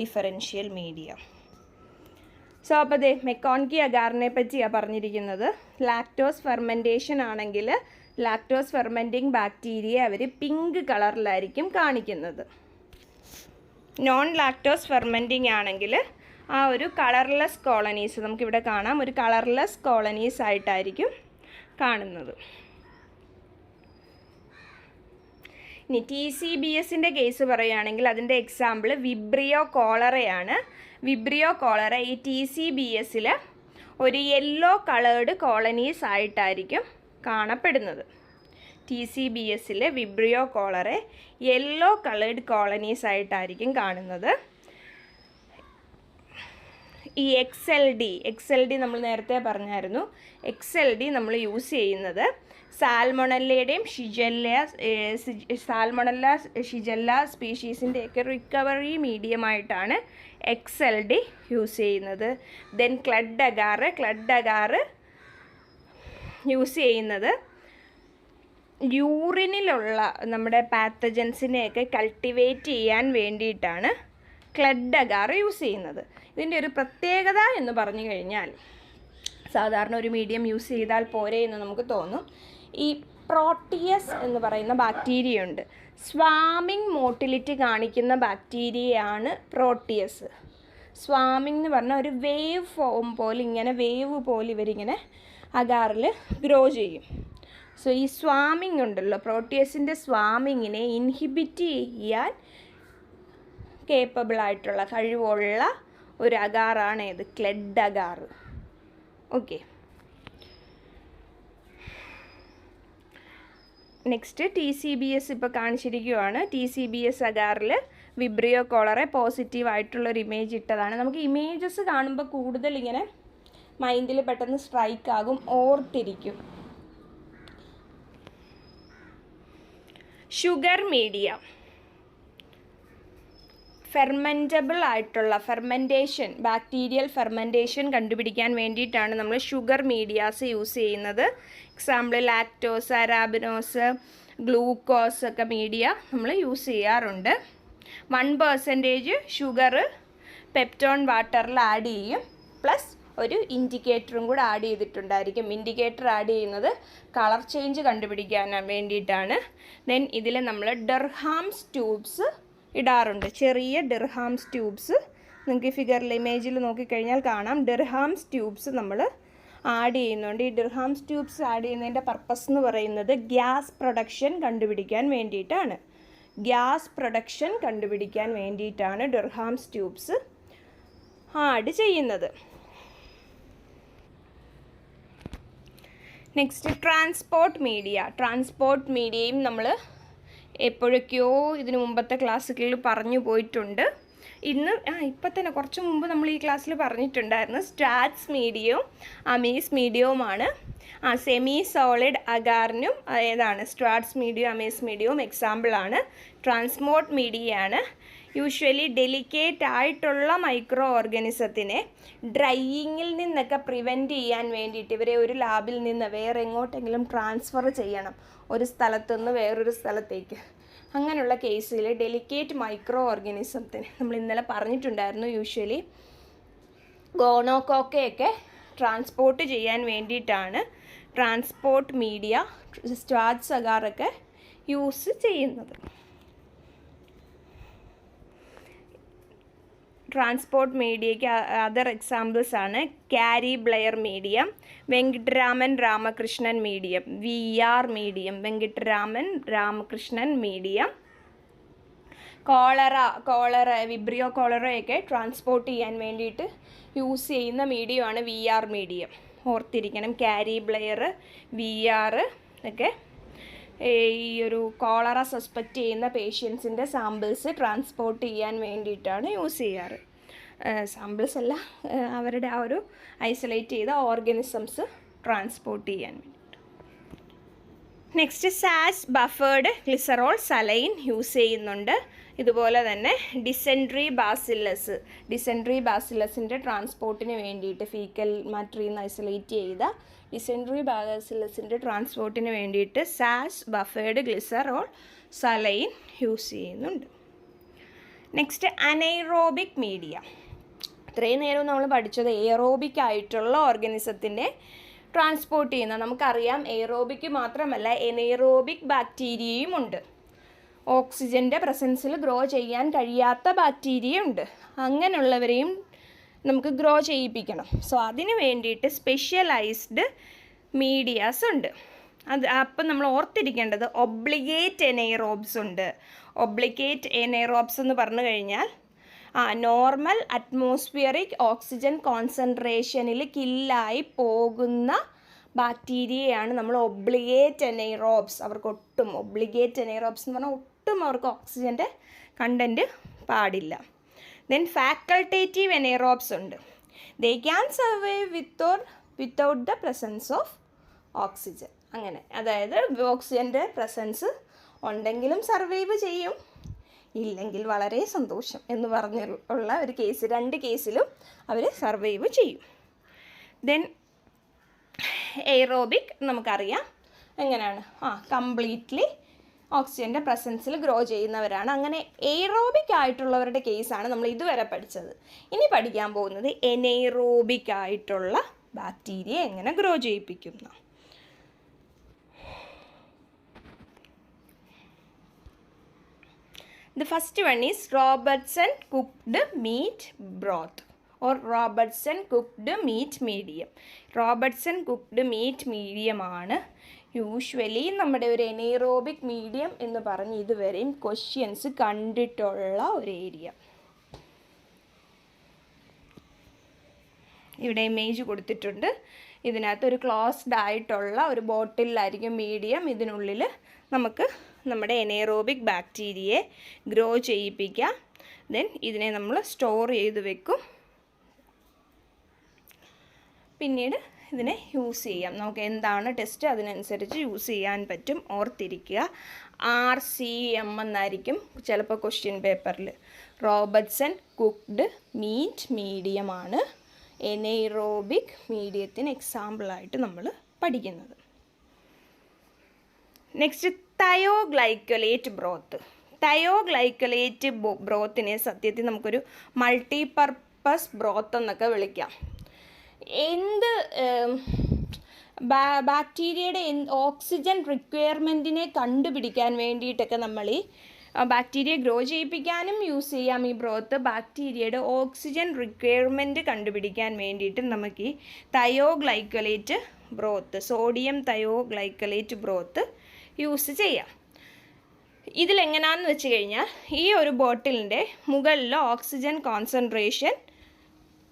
S1: differential media. So അപ്പോൾ ദേ മെക്കോൺകി അഗാറിനെ പറ്റിയാണ് പറഞ്ഞിരിക്കുന്നത്. ലാക്ടോസ് ഫെർമെൻറ്റേഷൻ ആണെങ്കിൽ ലാക്ടോസ് ഫെർമെൻറ്റിങ് ബാക്ടീരിയ അവർ പിങ്ക് കളറിലായിരിക്കും കാണിക്കുന്നത്. നോൺ ലാക്ടോസ് ഫെർമെൻറ്റിങ് ആണെങ്കിൽ ആ ഒരു കളർലെസ് കോളനീസ് നമുക്കിവിടെ കാണാം, ഒരു കളർലെസ് കോളനീസ് ആയിട്ടായിരിക്കും കാണുന്നത്. ഇനി TCBSൻ്റെ കേസ് പറയുകയാണെങ്കിൽ അതിൻ്റെ എക്സാമ്പിൾ വിബ്രിയോ കോളറയാണ്. വിബ്രിയോ കോളറ ഈ TCBSൽ ഒരു യെല്ലോ കളേർഡ് കോളനീസ് ആയിട്ടായിരിക്കും കാണപ്പെടുന്നത്. TCBSൽ Vibrio cholerae yellow coloured colonies ആയിട്ടായിരിക്കും കാണുന്നത്. ഈ XLD നമ്മൾ നേരത്തെ പറഞ്ഞായിരുന്നു, XLD നമ്മൾ യൂസ് ചെയ്യുന്നത് സാൽമൊണല്ലയുടെയും ഷിജല്ല സ്പീഷീസിൻ്റെയൊക്കെ റിക്കവറി മീഡിയമായിട്ടാണ് XLD യൂസ് ചെയ്യുന്നത്. ദെൻ ക്ലഡ് അഗാർ യൂസ് ചെയ്യുന്നത് യൂറിനിലുള്ള നമ്മുടെ പാത്തജൻസിനെയൊക്കെ കൾട്ടിവേറ്റ് ചെയ്യാൻ വേണ്ടിയിട്ടാണ് ക്ലെഡ് അഗാർ യൂസ് ചെയ്യുന്നത്. ഇതിൻ്റെ ഒരു പ്രത്യേകത എന്ന് പറഞ്ഞു കഴിഞ്ഞാൽ, സാധാരണ ഒരു മീഡിയം യൂസ് ചെയ്താൽ പോരെ എന്ന് നമുക്ക് തോന്നും. ഈ പ്രോട്ടിയസ് എന്ന് പറയുന്ന ബാക്ടീരിയ ഉണ്ട്. സ്വാമിങ് മോട്ടിലിറ്റി കാണിക്കുന്ന ബാക്ടീരിയയാണ് പ്രോട്ടിയസ്. സ്വാമിങ് എന്ന് പറഞ്ഞാൽ ഒരു വേവ് ഫോം പോലെ, ഇങ്ങനെ വേവ് പോലെ ഇവരിങ്ങനെ അഗാറിൽ ഗ്രോ ചെയ്യും. സോ ഈ സ്വാമിങ് ഉണ്ടല്ലോ, പ്രോട്ടിയസിൻ്റെ സ്വാമിങ്ങിനെ ഇൻഹിബിറ്റ് ചെയ്യാൻ കേപ്പബിളായിട്ടുള്ള കഴിവുള്ള ഒരു അഗാറാണ് ഇത്, ക്ലെഡ് അഗാർ. ഓക്കെ, നെക്സ്റ്റ് TCBS ഇപ്പോൾ കാണിച്ചിരിക്കുകയാണ്. TCBS അഗാറിൽ വിബ്രിയോ കോളറെ പോസിറ്റീവായിട്ടുള്ളൊരു ഇമേജ് ഇട്ടതാണ്. നമുക്ക് ഇമേജസ് കാണുമ്പോൾ കൂടുതൽ ഇങ്ങനെ മൈൻഡിൽ പെട്ടെന്ന് സ്ട്രൈക്ക് ആകും, ഓർത്തിരിക്കും. ഷുഗർ മീഡിയ, ഫെർമെൻറ്റബിൾ ആയിട്ടുള്ള ഫെർമെൻറ്റേഷൻ, ബാക്ടീരിയൽ ഫെർമെൻറ്റേഷൻ കണ്ടുപിടിക്കാൻ വേണ്ടിയിട്ടാണ് നമ്മൾ ഷുഗർ മീഡിയാസ് യൂസ് ചെയ്യുന്നത്. എക്സാമ്പിൾ ലാക്ടോസ്, അരാബിനോസ്, ഗ്ലൂക്കോസ് ഒക്കെ മീഡിയ നമ്മൾ യൂസ് ചെയ്യാറുണ്ട്. 1% ഷുഗർ പെപ്റ്റോൺ വാട്ടറിൽ ആഡ് ചെയ്യും, പ്ലസ് ഒരു ഇൻഡിക്കേറ്ററും കൂടെ ആഡ് ചെയ്തിട്ടുണ്ടായിരിക്കും. ഇൻഡിക്കേറ്റർ ആഡ് ചെയ്യുന്നത് കളർ ചേഞ്ച് കണ്ടുപിടിക്കാൻ വേണ്ടിയിട്ടാണ്. ദെൻ ഇതിൽ നമ്മൾ ഡെർഹാംസ് ട്യൂബ്സ് ഇടാറുണ്ട്, ചെറിയ ഡെർഹാംസ് ട്യൂബ്സ്. നിങ്ങൾക്ക് ഈ ഫിഗറിൽ ഇമേജിൽ നോക്കിക്കഴിഞ്ഞാൽ കാണാം, ഡെർഹാംസ് ട്യൂബ്സ് നമ്മൾ ആഡ് ചെയ്യുന്നുണ്ട്. ഈ ഡെർഹാംസ് ട്യൂബ്സ് ആഡ് ചെയ്യുന്നതിൻ്റെ പർപ്പസ് എന്ന് പറയുന്നത് ഗ്യാസ് പ്രൊഡക്ഷൻ കണ്ടുപിടിക്കാൻ വേണ്ടിയിട്ടാണ്. ഗ്യാസ് പ്രൊഡക്ഷൻ കണ്ടുപിടിക്കാൻ വേണ്ടിയിട്ടാണ് ഡെർഹാംസ് ട്യൂബ്സ് ആഡ് ചെയ്യുന്നത്. Next transport media. ട്രാൻസ്പോർട്ട് മീഡിയയും നമ്മൾ എപ്പോഴൊക്കെയോ ഇതിന് മുമ്പത്തെ ക്ലാസ്സുകളിൽ പറഞ്ഞു പോയിട്ടുണ്ട്. ഇപ്പം തന്നെ കുറച്ച് മുമ്പ് നമ്മൾ ഈ ക്ലാസ്സിൽ പറഞ്ഞിട്ടുണ്ടായിരുന്നു. സ്റ്റാറ്റ്സ് മീഡിയവും അമീസ് മീഡിയവുമാണ്. സെമി സോളിഡ് അഗാറിനും ഏതാണ് സ്റ്റാറ്റ്സ് മീഡിയവും അമീസ് മീഡിയവും എക്സാമ്പിളാണ്. ട്രാൻസ്പോർട്ട് മീഡിയയാണ്. യൂഷ്വലി ഡെലിക്കേറ്റ് ആയിട്ടുള്ള മൈക്രോ ഓർഗാനിസത്തിനെ ഡ്രൈയിങ്ങിൽ നിന്നൊക്കെ പ്രിവെൻറ്റ് ചെയ്യാൻ വേണ്ടിയിട്ട് ഇവരെ ഒരു ലാബിൽ നിന്ന് വേറെ എങ്ങോട്ടെങ്കിലും ട്രാൻസ്ഫർ ചെയ്യണം, ഒരു സ്ഥലത്തുനിന്ന് വേറൊരു സ്ഥലത്തേക്ക്. അങ്ങനെയുള്ള കേസിൽ ഡെലിക്കേറ്റ് മൈക്രോ ഓർഗാനിസത്തിന് നമ്മൾ ഇന്നലെ പറഞ്ഞിട്ടുണ്ടായിരുന്നു, യൂഷ്വലി ഗോണോകോക്കയൊക്കെ ട്രാൻസ്പോർട്ട് ചെയ്യാൻ വേണ്ടിയിട്ടാണ് ട്രാൻസ്പോർട്ട് മീഡിയ, സ്റ്റാറ്റ്സ് അഗാറൊക്കെ യൂസ് ചെയ്യുന്നത്. ട്രാൻസ്പോർട്ട് മീഡിയയ്ക്ക് അതർ എക്സാമ്പിൾസ് ആണ് Cary Blair medium, Venkitaraman Ramakrishnan medium, VR medium, Venkitaraman Ramakrishnan medium. Cholera Vibrio കോളറയൊക്കെ ട്രാൻസ്പോർട്ട് ചെയ്യാൻ വേണ്ടിയിട്ട് യൂസ് ചെയ്യുന്ന മീഡിയമാണ് VR മീഡിയം. ഓർത്തിരിക്കണം, ക്യാരി ബ്ലെയർ, VR ഒക്കെ ഈ ഒരു കോളറ സസ്പെക്റ്റ് ചെയ്യുന്ന പേഷ്യൻസിൻ്റെ സാമ്പിൾസ് ട്രാൻസ്പോർട്ട് ചെയ്യാൻ വേണ്ടിയിട്ടാണ് യൂസ് ചെയ്യാറ്. സാമ്പിൾസ് അല്ല, അവരുടെ ആ ഒരു ഐസൊലേറ്റ് ചെയ്ത ഓർഗാനിസംസ് ട്രാൻസ്പോർട്ട് ചെയ്യാൻ വേണ്ടിയിട്ട്. നെക്സ്റ്റ് സാസ് ബഫേർഡ് ഗ്ലിസറോൾ സലൈൻ യൂസ് ചെയ്യുന്നുണ്ട്. ഇതുപോലെ തന്നെ ഡിസെൻട്രി ബാസിലസിൻ്റെ ട്രാൻസ്പോർട്ടിന് വേണ്ടിയിട്ട് ഫീക്കൽ മാറ്ററിൽ നിന്ന് ഐസൊലേറ്റ് ചെയ്ത ഡിസെൻട്രി ബാസിലസിൻ്റെ ട്രാൻസ്പോർട്ടിന് വേണ്ടിയിട്ട് സാസ് ബഫേർഡ് ഗ്ലിസറോൾ സലൈൻ യൂസ് ചെയ്യുന്നുണ്ട്. Next anaerobic media. ഇത്രയും നേരം നമ്മൾ പഠിച്ചത് എയറോബിക് ആയിട്ടുള്ള ഓർഗാനിസത്തിൻ്റെ ട്രാൻസ്പോർട്ട് ചെയ്യുന്ന. നമുക്കറിയാം എയറോബിക്ക് മാത്രമല്ല എനൈറോബിക് ബാക്ടീരിയയും ഉണ്ട്. ഓക്സിജൻ്റെ പ്രസൻസിൽ ഗ്രോ ചെയ്യാൻ കഴിയാത്ത ബാക്ടീരിയ ഉണ്ട്. അങ്ങനെയുള്ളവരെയും നമുക്ക് ഗ്രോ ചെയ്യിപ്പിക്കണം. സോ അതിന് വേണ്ടിയിട്ട് സ്പെഷ്യലൈസ്ഡ് മീഡിയാസ് ഉണ്ട്. അപ്പം നമ്മൾ ഓർത്തിരിക്കേണ്ടത് ഒബ്ലിഗേറ്റ് എനൈറോബ്സ് ഉണ്ട്. ഒബ്ലിഗേറ്റ് എനൈറോബ്സ് എന്ന് പറഞ്ഞു കഴിഞ്ഞാൽ നോർമൽ അറ്റ്മോസ്ഫിയറിക് ഓക്സിജൻ കോൺസെൻട്രേഷനിൽ കില്ലായി പോകുന്ന ബാക്ടീരിയയാണ് നമ്മൾ ഒബ്ലിഗേറ്റ് എനൈറോബ്സ്. ഒബ്ലിഗേറ്റ് എനൈറോബ്സ് എന്ന് പറഞ്ഞാൽ ഒട്ടും അവർക്ക് ഓക്സിജൻ്റെ കണ്ടൻറ്റ് പാടില്ല. ദെൻ ഫാക്കൾട്ടേറ്റീവ് എനൈറോബ്സ് ഉണ്ട്. They can survive without the presence of oxygen. അങ്ങനെ, അതായത് ഓക്സിജൻ്റെ പ്രസൻസ് ഉണ്ടെങ്കിലും സർവൈവ് ചെയ്യും, ഇല്ലെങ്കിൽ വളരെ സന്തോഷം എന്ന് പറഞ്ഞുള്ള ഒരു കേസ്, 2 കേസിലും അവർ സർവൈവ് ചെയ്യും. ദെൻ എയ്റോബിക് നമുക്കറിയാം, എങ്ങനെയാണ് കംപ്ലീറ്റ്ലി ഓക്സിജൻ്റെ പ്രസൻസിൽ ഗ്രോ ചെയ്യുന്നവരാണ്. അങ്ങനെ എയ്റോബിക് ആയിട്ടുള്ളവരുടെ കേസാണ് നമ്മൾ ഇതുവരെ പഠിച്ചത്. ഇനി പഠിക്കാൻ പോകുന്നത് എനൈറോബിക് ആയിട്ടുള്ള ബാക്ടീരിയ എങ്ങനെ grow ചെയ്യിപ്പിക്കുന്ന. The first one is Robertson cooked meat broth or Robertson cooked meat medium. Robertson cooked meat medium ആണ് യൂഷ്വലി നമ്മുടെ ഒരു എനൈറോബിക് മീഡിയം എന്ന് പറഞ്ഞ് ഇതുവരെയും ക്വസ്റ്റ്യൻസ് കണ്ടിട്ടുള്ള ഒരു ഏരിയ. ഇവിടെ ഇമേജ് കൊടുത്തിട്ടുണ്ട്. ഇതിനകത്ത് ഒരു ക്ലോസ്ഡ് ആയിട്ടുള്ള ഒരു ബോട്ടിലായിരിക്കും മീഡിയം. ഇതിനുള്ളിൽ നമുക്ക് നമ്മുടെ എനൈറോബിക് ബാക്ടീരിയയെ ഗ്രോ ചെയ്യിപ്പിക്കാം. ദെൻ ഇതിനെ നമ്മൾ സ്റ്റോർ ചെയ്ത് വെക്കും. പിന്നീട് ഇതിനെ യൂസ് ചെയ്യാം. നമുക്ക് എന്താണ് ടെസ്റ്റ് അതിനനുസരിച്ച് യൂസ് ചെയ്യാൻ പറ്റും. ഓർത്തിരിക്കുക, RCM എന്നായിരിക്കും ചിലപ്പോൾ ക്വസ്റ്റ്യൻ പേപ്പറിൽ. റോബർട്ട്സൺ കുക്ക്ഡ് മീറ്റ് മീഡിയമാണ് എനൈറോബിക് മീഡിയത്തിന് എക്സാമ്പിളായിട്ട് നമ്മൾ പഠിക്കുന്നത്. Next തയോഗ്ലൈക്കലേറ്റ് broth. തയോഗ്ലൈക്കലേറ്റ് ബ്രോത്തിനെ സത്യത്തിൽ നമുക്കൊരു മൾട്ടിപർപ്പസ് ബ്രോത്ത് എന്നൊക്കെ വിളിക്കാം. എന്ത് ബാക്ടീരിയയുടെ ഓക്സിജൻ റിക്വയർമെൻറ്റിനെ കണ്ടുപിടിക്കാൻ വേണ്ടിയിട്ടൊക്കെ നമ്മൾ ഈ ബാക്ടീരിയ ഗ്രോ ചെയ്യിപ്പിക്കാനും യൂസ് ചെയ്യാം ഈ ബ്രോത്ത്. ബാക്ടീരിയയുടെ ഓക്സിജൻ റിക്വയർമെൻറ്റ് കണ്ടുപിടിക്കാൻ വേണ്ടിയിട്ട് നമുക്ക് ഈ തയോഗ്ലൈക്കലേറ്റ് broth, sodium thioglycollate broth use ചെയ്യാം. ഇതിലെങ്ങനെയാണെന്ന് വെച്ച് കഴിഞ്ഞാൽ ഈ ഒരു ബോട്ടിലിൻ്റെ മുകളിൽ ഓക്സിജൻ കോൺസെൻട്രേഷൻ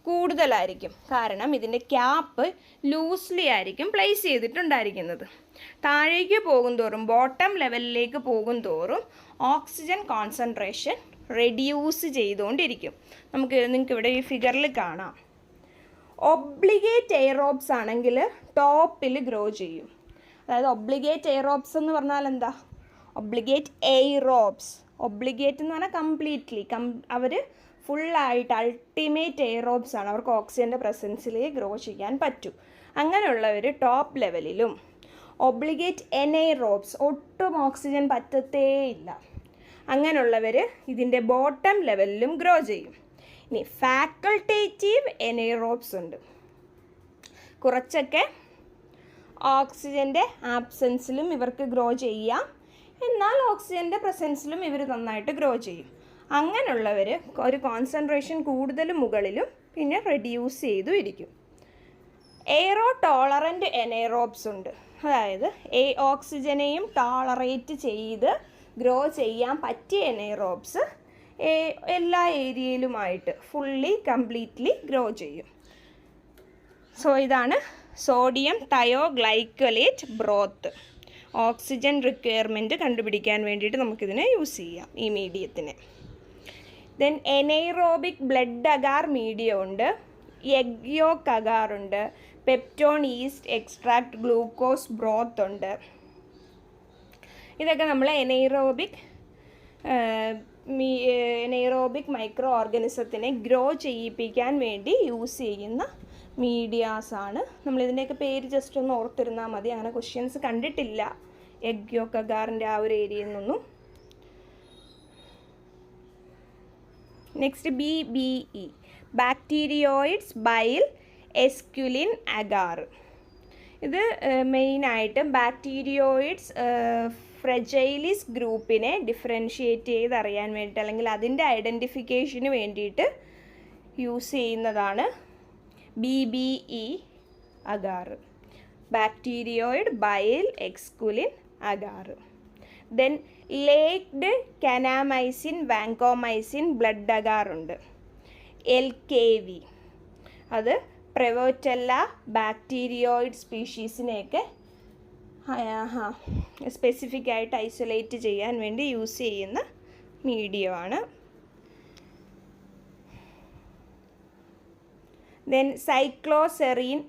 S1: കൂടുതലായിരിക്കും. കാരണം ഇതിൻ്റെ ക്യാപ്പ് ലൂസ്ലി ആയിരിക്കും പ്ലേസ് ചെയ്തിട്ടുണ്ടായിരിക്കുന്നത്. താഴേക്ക് പോകും തോറും, ബോട്ടം ലെവലിലേക്ക് പോകും തോറും ഓക്സിജൻ കോൺസെൻട്രേഷൻ റെഡ്യൂസ് ചെയ്തുകൊണ്ടിരിക്കും. നിങ്ങൾക്ക് ഇവിടെ ഈ ഫിഗറിൽ കാണാം. ഒബ്ലിഗേറ്റ് എയറോബ്സ് ആണെങ്കിൽ ടോപ്പിൽ ഗ്രോ ചെയ്യും. അതായത് ഒബ്ലിഗേറ്റ് എയറോബ്സ് എന്ന് പറഞ്ഞാൽ എന്താ? ഒബ്ലിഗേറ്റ് എയ്റോബ്സ്. ഒബ്ലിഗേറ്റ് എന്ന് പറഞ്ഞാൽ കംപ്ലീറ്റ്ലി അവർ ഫുള്ളായിട്ട് അൾട്ടിമേറ്റ് എയറോബ്സ് ആണ്. അവർക്ക് ഓക്സിജൻ്റെ പ്രസൻസിലേ ഗ്രോ ചെയ്യാൻ പറ്റൂ. അങ്ങനെയുള്ളവർ ടോപ്പ് ലെവലിലും, ഒബ്ലിഗേറ്റ് എനൈറോബ്സ് ഒട്ടും ഓക്സിജൻ പറ്റത്തേയില്ല, അങ്ങനെയുള്ളവർ ഇതിൻ്റെ ബോട്ടം ലെവലിലും ഗ്രോ ചെയ്യും. ഇനി ഫാക്കൾട്ടേറ്റീവ് എനൈറോബ്സ് ഉണ്ട്. കുറച്ചൊക്കെ ഓക്സിജൻ്റെ ആബ്സെൻസിലും ഇവർക്ക് ഗ്രോ ചെയ്യാം, എന്നാൽ ഓക്സിജൻ്റെ പ്രസൻസിലും ഇവർ നന്നായിട്ട് ഗ്രോ ചെയ്യും. അങ്ങനെയുള്ളവർ ഒരു കോൺസെൻട്രേഷൻ കൂടുതലും മുകളിലും പിന്നെ റെഡ്യൂസ് ചെയ്തും ഇരിക്കും. എയറോ ടോളറൻറ്റ് എനൈറോബ്സ് ഉണ്ട്. അതായത് ഓക്സിജനെയും ടോളറേറ്റ് ചെയ്ത് ഗ്രോ ചെയ്യാൻ പറ്റിയ എനൈറോബ്സ് എല്ലാ ഏരിയയിലുമായിട്ട് ഫുള്ളി കംപ്ലീറ്റ്ലി ഗ്രോ ചെയ്യും. സോ ഇതാണ് sodium thioglycollate broth. Oxygen requirement കണ്ടുപിടിക്കാൻ വേണ്ടിയിട്ട് നമുക്കിതിനെ യൂസ് ചെയ്യാം, ഈ മീഡിയത്തിനെ. Then anaerobic blood agar medium ഉണ്ട്, എഗ് യോക്ക് അഗാർ ഉണ്ട്, peptone yeast extract glucose broth ഉണ്ട്. ഇതൊക്കെ നമ്മൾ എനൈറോബിക് മൈക്രോ ഓർഗാനിസത്തിനെ ഗ്രോ ചെയ്യിപ്പിക്കാൻ വേണ്ടി യൂസ് ചെയ്യുന്ന മീഡിയാസാണ്. നമ്മളിതിൻ്റെയൊക്കെ പേര് ജസ്റ്റ് ഒന്ന് ഓർത്തിരുന്നാൽ മതി. അങ്ങനെ ക്വസ്റ്റ്യൻസ് കണ്ടിട്ടില്ല എഗ് യോക്ക് അഗാറിൻ്റെ ആ ഒരു ഏരിയയിൽ നിന്നും. Next BBE, Bacteroides bile esculin agar. ഇത് മെയിനായിട്ടും ബാക്ടീരിയോയിഡ്സ് ഫ്രജൈലിസ് ഗ്രൂപ്പിനെ ഡിഫറൻഷിയേറ്റ് ചെയ്തറിയാൻ വേണ്ടിയിട്ട്, അല്ലെങ്കിൽ അതിൻ്റെ ഐഡൻറ്റിഫിക്കേഷന് വേണ്ടിയിട്ട് യൂസ് ചെയ്യുന്നതാണ് BBE agar, Bacteroides bile esculin agar. Then laked kanamycin vancomycin blood agar ഉണ്ട്. LKV അത് പ്രെവോറ്റെല്ല ബാക്ടീരിയോയിഡ് സ്പീഷീസിനെയൊക്കെ സ്പെസിഫിക് ആയിട്ട് ഐസൊലേറ്റ് ചെയ്യാൻ വേണ്ടി യൂസ് ചെയ്യുന്ന മീഡിയമാണ്. ദെൻ സൈക്ലോസെറീൻ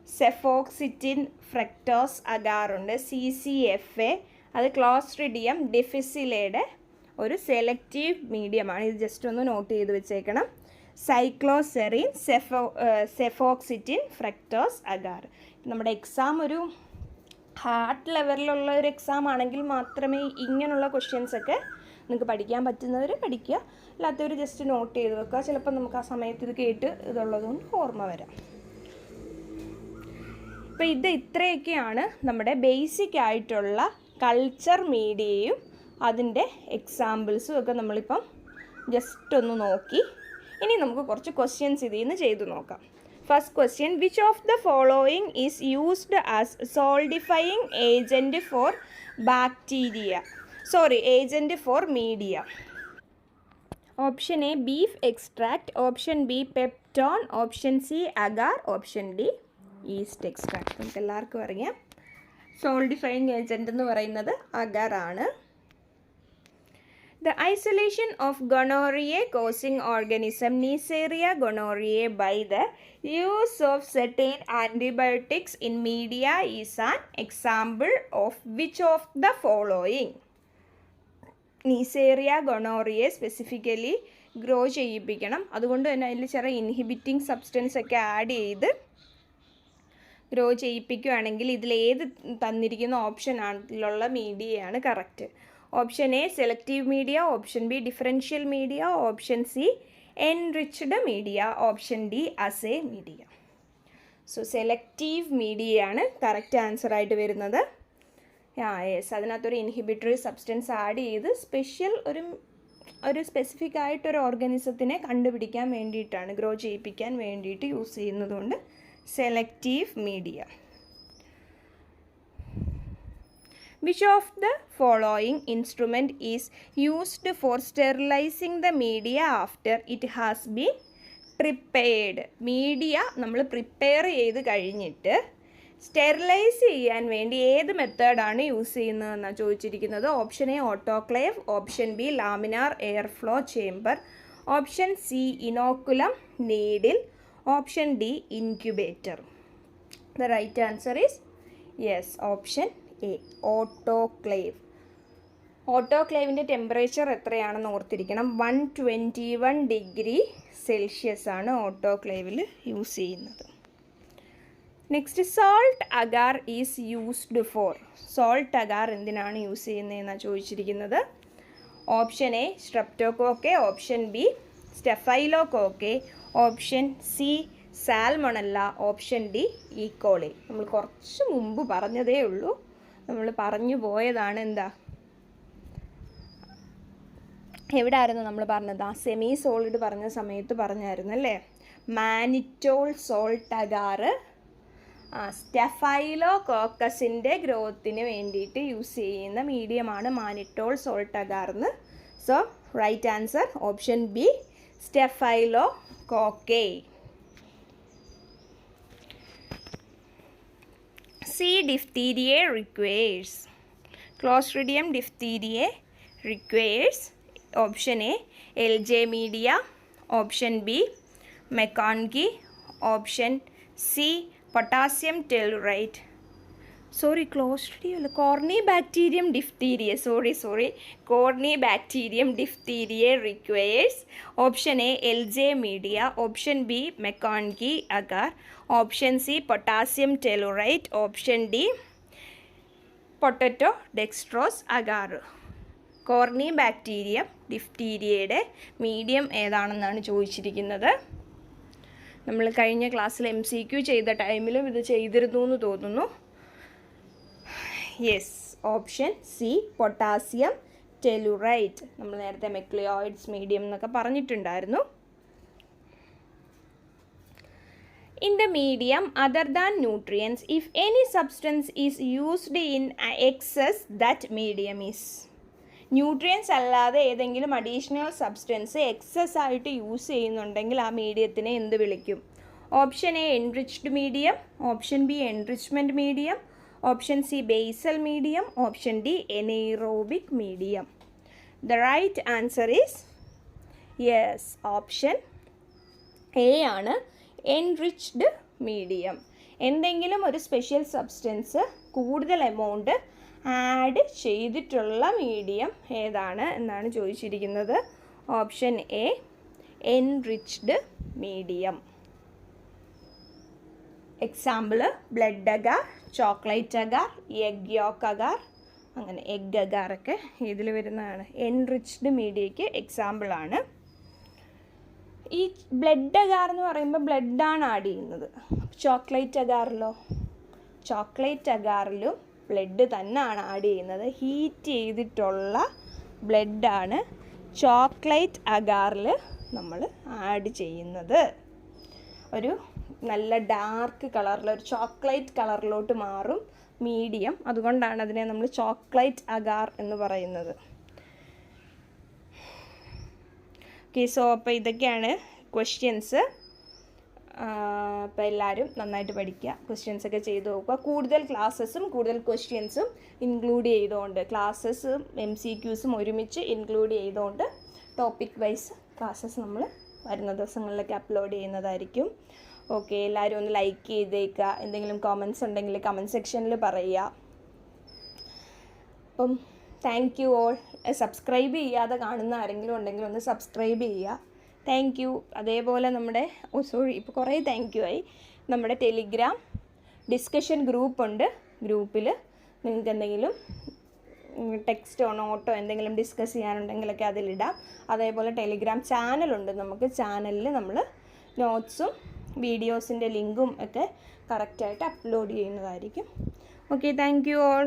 S1: സെഫോക്സിറ്റിൻ ഫ്രക്ടോസ് അഗാറുണ്ട്, CCFA. അത് ക്ലോസ്ട്രിഡിയം ഡിഫിസിലയുടെ ഒരു സെലക്റ്റീവ് മീഡിയമാണ്. ഇത് ജസ്റ്റ് ഒന്ന് നോട്ട് ചെയ്ത് വെച്ചേക്കണം. Cycloserine cefoxitin fructose agar. നമ്മുടെ എക്സാം ഒരു ഹാർട്ട് ലെവലിലുള്ള ഒരു എക്സാം ആണെങ്കിൽ മാത്രമേ ഇങ്ങനെയുള്ള ക്വസ്റ്റ്യൻസൊക്കെ നിങ്ങൾക്ക് പഠിക്കാൻ പറ്റുന്നവർ പഠിക്കുക, അല്ലാത്തവർ ജസ്റ്റ് നോട്ട് ചെയ്ത് വെക്കുക. ചിലപ്പോൾ നമുക്ക് ആ സമയത്ത് ഇത് കേട്ട് ഇതുള്ളതുകൊണ്ട് ഓർമ്മ വരാം. അപ്പോൾ ഇത്രയൊക്കെയാണ് നമ്മുടെ ബേസിക് ആയിട്ടുള്ള കൾച്ചർ മീഡിയയും അതിൻ്റെ എക്സാമ്പിൾസും ഒക്കെ നമ്മളിപ്പം ജസ്റ്റ് ഒന്ന് നോക്കി. ഇനി നമുക്ക് കുറച്ച് ക്വസ്റ്റ്യൻസ് ഇതിൽ നിന്ന് ചെയ്തു നോക്കാം. First question, which of the following is used as solidifying agent for agent for media? Option A beef extract, option B peptone, option C agar, option D yeast extract. നമുക്ക് എല്ലാവർക്കും അറിയാം സോൾഡിഫയിങ് ഏജൻറ്റ് എന്ന് പറയുന്നത് agar ആണ്. The isolation of gonorrhea causing organism Neisseria gonorrhoeae by the use of certain antibiotics in media is an example of which of the following? Neisseria gonorrhoeae specifically grow ചെയ്യിപ്പിക്കണം, അതുകൊണ്ട് തന്നെ അതിൽ ചെറിയ ഇൻഹിബിറ്റിംഗ് സബ്സ്റ്റൻസ് ഒക്കെ add ചെയ്ത് grow ചെയ്യിപ്പിക്കുകയാണെങ്കിൽ ഇതിലേത് തന്നിരിക്കുന്ന ഓപ്ഷനിലുള്ള മീഡിയയാണ് correct? Option A selective media, option B differential media, option C enriched media, option D assay media. So selective മീഡിയയാണ് കറക്റ്റ് ആൻസർ ആയിട്ട് വരുന്നത്. യെസ്, അതിനകത്തൊരു ഇൻഹിബിറ്ററി സബ്സ്റ്റൻസ് ആഡ് ചെയ്ത് ഒരു സ്പെസിഫിക് ആയിട്ടൊരു ഓർഗാനിസത്തിനെ കണ്ടുപിടിക്കാൻ വേണ്ടിയിട്ടാണ്, ഗ്രോ ചെയ്യിപ്പിക്കാൻ വേണ്ടിയിട്ട് യൂസ് ചെയ്യുന്നതുകൊണ്ട് selective media. Which of the following instrument is used for sterilizing the media after it has been prepared? Media നമ്മൾ പ്രിപ്പയർ ചെയ്ത് കഴിഞ്ഞിട്ട് സ്റ്റെറിലൈസ് ചെയ്യാൻ വേണ്ടി ഏത് മെത്തേഡാണ് യൂസ് ചെയ്യുന്നതെന്നാണ് ചോദിച്ചിരിക്കുന്നത്. Option A autoclave, option B laminar air flow chamber, option C inoculum needle, option D incubator. The right answer is yes, option A autoclave. ഓട്ടോക്ലേവിൻ്റെ ടെമ്പറേച്ചർ എത്രയാണെന്ന് ഓർത്തിരിക്കണം. 121 ഡിഗ്രി സെൽഷ്യസ് ആണ് ഓട്ടോക്ലേവിൽ യൂസ് ചെയ്യുന്നത്. Next, salt agar is used for. Salt agar എന്തിനാണ് use ചെയ്യുന്നതെന്നാണ് ചോദിച്ചിരിക്കുന്നത്. Option A streptococci, option B staphylococci, option C Salmonella, option D E coli. നമ്മൾ കുറച്ച് മുമ്പ് പറഞ്ഞതേ ഉള്ളൂ, നമ്മൾ പറഞ്ഞു പോയതാണ്. എവിടെയായിരുന്നു നമ്മൾ പറഞ്ഞത്? ആ സെമി സോളിഡ് പറഞ്ഞ സമയത്ത് പറഞ്ഞായിരുന്നു അല്ലേ? മാനിറ്റോൾ സോൾട്ട് അഗാർ സ്റ്റെഫൈലോകോക്കസിൻ്റെ ഗ്രോത്തിന് വേണ്ടിയിട്ട് യൂസ് ചെയ്യുന്ന മീഡിയമാണ് മാനിറ്റോൾ സോൾട്ട് അഗാർന്ന്. So right answer option B staphylococci. C. Diphtheriae requires. Clostridium diphtheriae requires. Option A LJ media, option B McConkie, option C potassium telluride. Cornybacterium diphtheriae. Cornybacterium diphtheriae requires. Option A LJ media, option B McConkie agar, option C potassium telluride, option D potato dextrose agar. Corynebacterium ഡിഫ്തീരിയയുടെ medium ഏതാണെന്നാണ് ചോദിച്ചിരിക്കുന്നത്. നമ്മൾ കഴിഞ്ഞ ക്ലാസ്സിൽ MCQ ചെയ്ത ടൈമിലും ഇത് ചെയ്തിരുന്നു എന്ന് തോന്നുന്നു. Yes, option C potassium tellurite. നമ്മൾ നേരത്തെ മെക്ലിയോയിഡ്സ് മീഡിയം എന്നൊക്കെ പറഞ്ഞിട്ടുണ്ടായിരുന്നു. In the medium other than nutrients, if any substance is used in excess, that medium is. Nutrients അല്ലാതെ ഏതെങ്കിലും അഡീഷണൽ സബ്സ്റ്റൻസ് എക്സസ് ആയിട്ട് യൂസ് ചെയ്യുന്നുണ്ടെങ്കിൽ ആ മീഡിയത്തിനെ എന്ത് വിളിക്കും? Option A enriched medium, option B enrichment medium, option C basal medium, option D anaerobic medium. The right answer is yes, option A ആണ് enriched medium. എന്തെങ്കിലും ഒരു സ്പെഷ്യൽ സബ്സ്റ്റൻസ് കൂടുതൽ എമൗണ്ട് ആഡ് ചെയ്തിട്ടുള്ള മീഡിയം ഏതാണ് എന്നാണ് ചോദിച്ചിരിക്കുന്നത്. Option A enriched medium. Example blood agar, chocolate agar, egg yolk agar, അങ്ങനെ egg അഗാറൊക്കെ ഇതിൽ വരുന്നതാണ്. എൻറിച്ച്ഡ് മീഡിയയ്ക്ക് എക്സാമ്പിളാണ്. ഈ ബ്ലഡ് അഗാർ എന്ന് പറയുമ്പോൾ ബ്ലഡാണ് ആഡ് ചെയ്യുന്നത്. ചോക്ലേറ്റ് അഗാറിലോ, ചോക്ലേറ്റ് അഗാറിലും ബ്ലഡ് തന്നെയാണ് ആഡ് ചെയ്യുന്നത്. ഹീറ്റ് ചെയ്തിട്ടുള്ള ബ്ലഡാണ് ചോക്ലേറ്റ് അഗാറിൽ നമ്മൾ ആഡ് ചെയ്യുന്നത്. ഒരു നല്ല ഡാർക്ക് കളറിൽ, ഒരു ചോക്ലേറ്റ് കളറിലോട്ട് മാറും മീഡിയം. അതുകൊണ്ടാണ് അതിനെ നമ്മൾ ചോക്ലേറ്റ് അഗാർ എന്ന് പറയുന്നത്. ഓക്കെ, സോ അപ്പോൾ ഇതൊക്കെയാണ് ക്വസ്റ്റ്യൻസ്. അപ്പോൾ എല്ലാവരും നന്നായിട്ട് പഠിക്കുക, ക്വസ്റ്റ്യൻസൊക്കെ ചെയ്ത് നോക്കുക. കൂടുതൽ ക്ലാസ്സസും കൂടുതൽ ക്വസ്റ്റ്യൻസും ഇൻക്ലൂഡ് ചെയ്തുകൊണ്ട്, ക്ലാസ്സസും MCQസും ഒരുമിച്ച് ഇൻക്ലൂഡ് ചെയ്തുകൊണ്ട് ടോപ്പിക് വൈസ് ക്ലാസ്സസ് നമ്മൾ വരുന്ന ദിവസങ്ങളിലൊക്കെ അപ്ലോഡ് ചെയ്യുന്നതായിരിക്കും. ഓക്കെ, എല്ലാവരും ഒന്ന് ലൈക്ക് ചെയ്തേക്കുക. എന്തെങ്കിലും കമൻസ് ഉണ്ടെങ്കിൽ കമൻറ്റ് സെക്ഷനിൽ പറയുക. അപ്പം താങ്ക് യു ഓൾ. സബ്സ്ക്രൈബ് ചെയ്യാതെ കാണുന്ന ആരെങ്കിലും ഉണ്ടെങ്കിൽ ഒന്ന് സബ്സ്ക്രൈബ് ചെയ്യുക. Thank you. അതേപോലെ നമ്മുടെ ഇപ്പോൾ കുറേ താങ്ക് യു ആയി. നമ്മുടെ ടെലിഗ്രാം ഡിസ്കഷൻ ഗ്രൂപ്പുണ്ട്. ഗ്രൂപ്പിൽ നിങ്ങൾക്ക് എന്തെങ്കിലും ടെക്സ്റ്റോ നോട്ടോ എന്തെങ്കിലും ഡിസ്കസ് ചെയ്യാനുണ്ടെങ്കിലൊക്കെ അതിലിടാം. അതേപോലെ ടെലിഗ്രാം ചാനലുണ്ട് നമുക്ക്. ചാനലിൽ നമ്മൾ നോട്ട്സും വീഡിയോസിൻ്റെ ലിങ്കും ഒക്കെ കറക്റ്റായിട്ട് അപ്ലോഡ് ചെയ്യുന്നതായിരിക്കും. Okay, thank you all.